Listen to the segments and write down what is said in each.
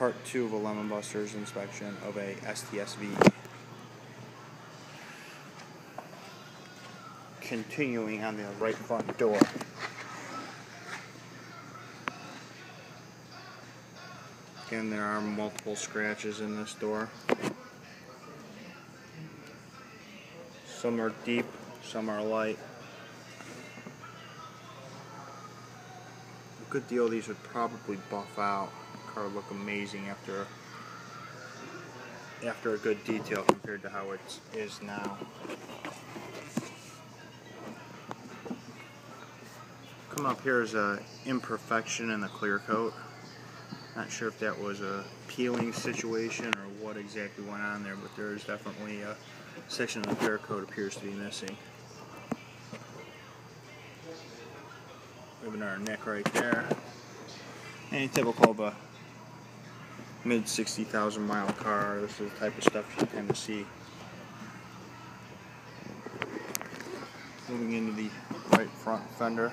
Part 2 of a Lemonbuster's inspection of a STS-V. Continuing on the right front door. Again, there are multiple scratches in this door. Some are deep, some are light. A good deal of these would probably buff out. The car would look amazing after a good detail compared to how it is now. Come up here is an imperfection in the clear coat. Not sure if that was a peeling situation or what exactly went on there, but there is definitely a section of the clear coat appears to be missing. We have another nick right there. Any typical of a mid 60,000 mile car. This is the type of stuff you tend to see. Moving into the right front fender.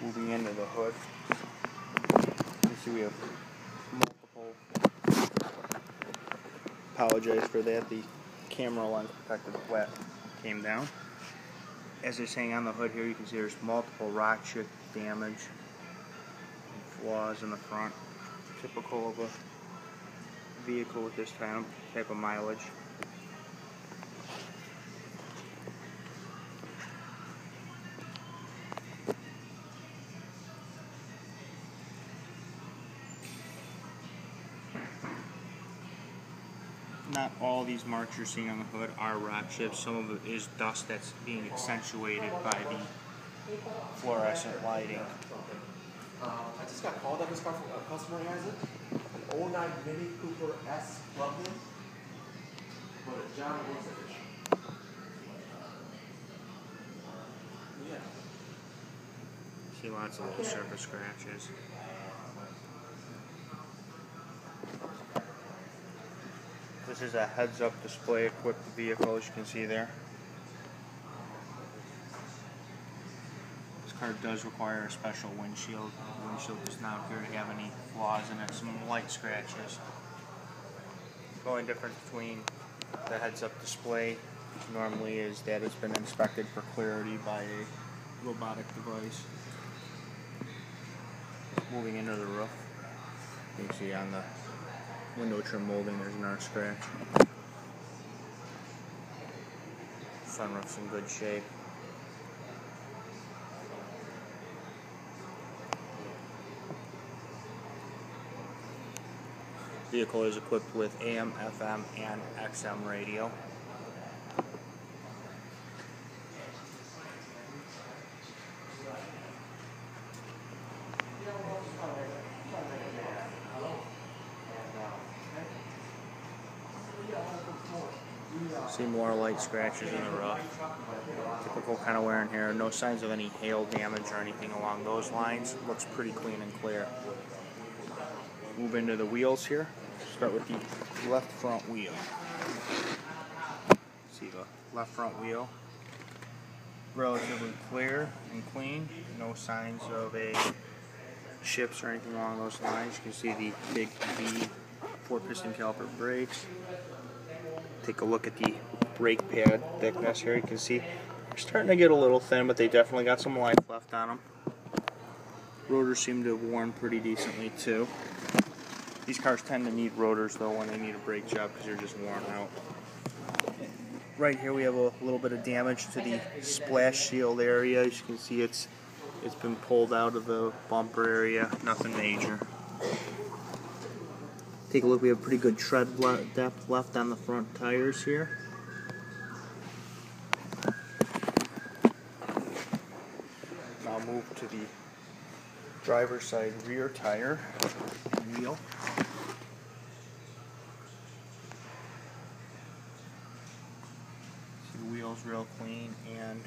Moving into the hood, you see we have multiple, apologize for that, the camera lens protected flat came down. As they're saying on the hood here, you can see there's multiple rock chip damage and flaws in the front, typical of a vehicle with this type of mileage. Not all these marks you're seeing on the hood are rock chips. Some of it is dust that's being accentuated by the fluorescent lighting. I just got called up this car from a customer has it. An 09 Mini Cooper S plug-in. But a John Wilson edition. Yeah. See lots of little surface scratches. This is a heads-up display equipped vehicle, as you can see there. This car does require a special windshield. The windshield does not appear to have any flaws in it, some light scratches. The only difference between the heads-up display normally is that it's been inspected for clarity by a robotic device. Moving into the roof, you can see on the window trim molding, there's another scratch. Sunroof's in good shape. Vehicle is equipped with AM, FM, and XM radio. See more light scratches in the roof. Typical kind of wear and tear. No signs of any hail damage or anything along those lines. Looks pretty clean and clear. Move into the wheels here. Start with the left front wheel. See the left front wheel. Relatively clear and clean. No signs of a chips or anything along those lines. You can see the big V 4-piston caliper brakes. Take a look at the brake pad thickness here. You can see they're starting to get a little thin, but they definitely got some life left on them. Rotors seem to have worn pretty decently too. These cars tend to need rotors though when they need a brake job because they're just worn out. Right here we have a little bit of damage to the splash shield area. As you can see, it's been pulled out of the bumper area. Nothing major. Take a look, we have pretty good tread depth left on the front tires here. Now move to the driver's side rear tire wheel. See the wheels real clean and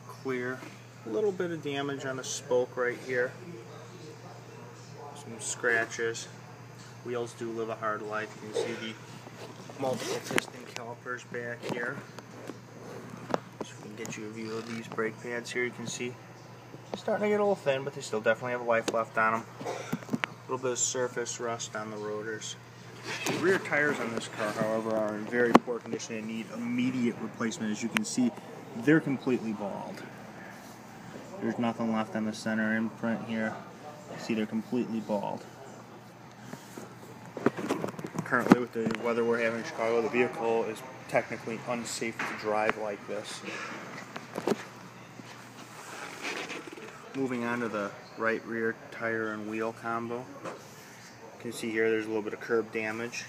clear. A little bit of damage on the spoke right here. Some scratches. Wheels do live a hard life. You can see the multiple piston calipers back here. So if we can get you a view of these brake pads here, you can see starting to get a little thin, but they still definitely have life left on them. A little bit of surface rust on the rotors. The rear tires on this car, however, are in very poor condition and need immediate replacement. As you can see, they're completely bald. There's nothing left on the center imprint here. See, they're completely bald. Currently, with the weather we're having in Chicago, the vehicle is technically unsafe to drive like this. Moving on to the right rear tire and wheel combo. You can see here there's a little bit of curb damage.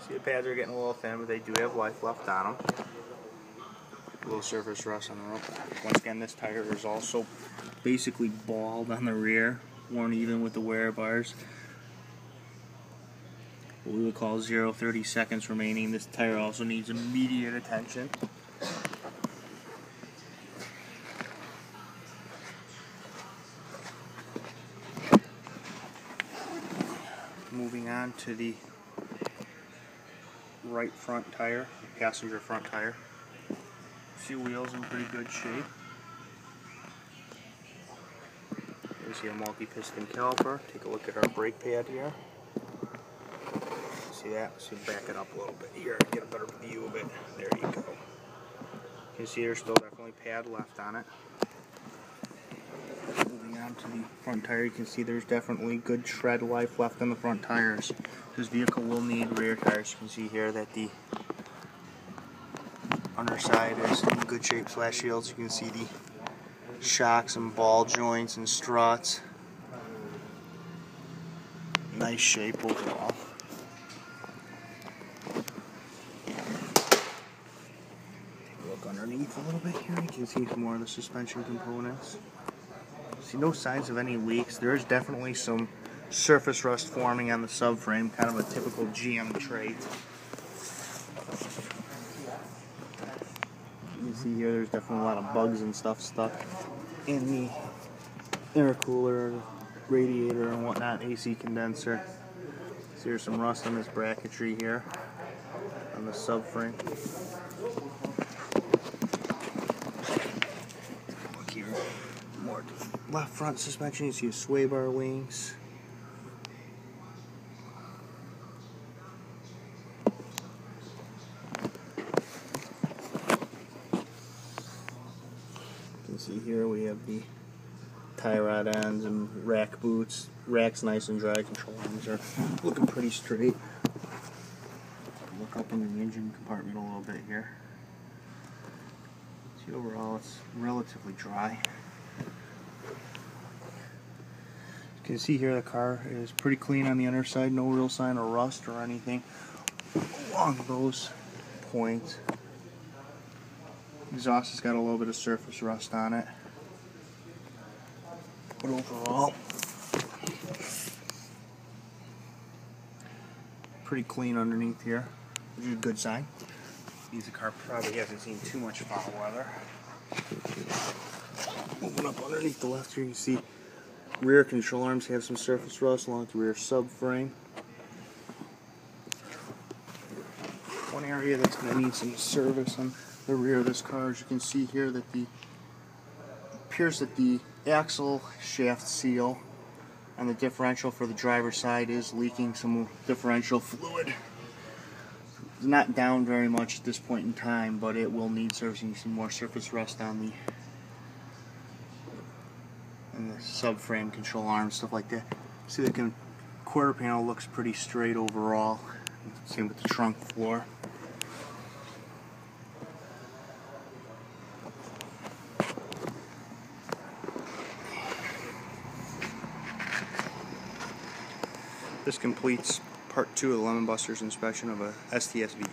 See, the pads are getting a little thin, but they do have life left on them. A little surface rust on the road. Once again, this tire is also basically bald on the rear, worn even with the wear bars. What we would call 0-30 seconds remaining. This tire also needs immediate attention. Moving on to the right front tire, passenger front tire. See, wheels in pretty good shape. You see a multi-piston caliper. Take a look at our brake pad here. See that? So back it up a little bit here, get a better view of it. There you go. You can see there's still definitely pad left on it. Moving on to the front tire, you can see there's definitely good tread life left on the front tires. This vehicle will need rear tires. You can see here that the underside is in good shape / shields. You can see the shocks and ball joints and struts. Nice shape overall. Underneath a little bit here, you can see some more of the suspension components. See, no signs of any leaks. There is definitely some surface rust forming on the subframe, kind of a typical GM trait. You can see here there's definitely a lot of bugs and stuff stuck in the air cooler, radiator and whatnot, AC condenser. So here's some rust on this bracketry here on the subframe. More left front suspension, you see sway bar wings. You can see here we have the tie rod ends and rack boots. Rack's nice and dry, control arms are looking pretty straight. Look up in the engine compartment a little bit here. See, overall it's relatively dry. You can see here the car is pretty clean on the underside, no real sign of rust or anything along those points. Exhaust has got a little bit of surface rust on it, but overall pretty clean underneath here, which is a good sign. The car probably hasn't seen too much foul weather. Moving up underneath the left here, you see rear control arms have some surface rust along with the rear subframe. One area that's going to need some service on the rear of this car, as you can see here, that it appears that the axle shaft seal on the differential for the driver's side is leaking some differential fluid. It's not down very much at this point in time, but it will need servicing. Some more surface rust on the subframe, control arms, stuff like that. See, the quarter panel looks pretty straight overall. Same with the trunk floor. This completes part 2 of the Lemonbuster's inspection of a STS-V.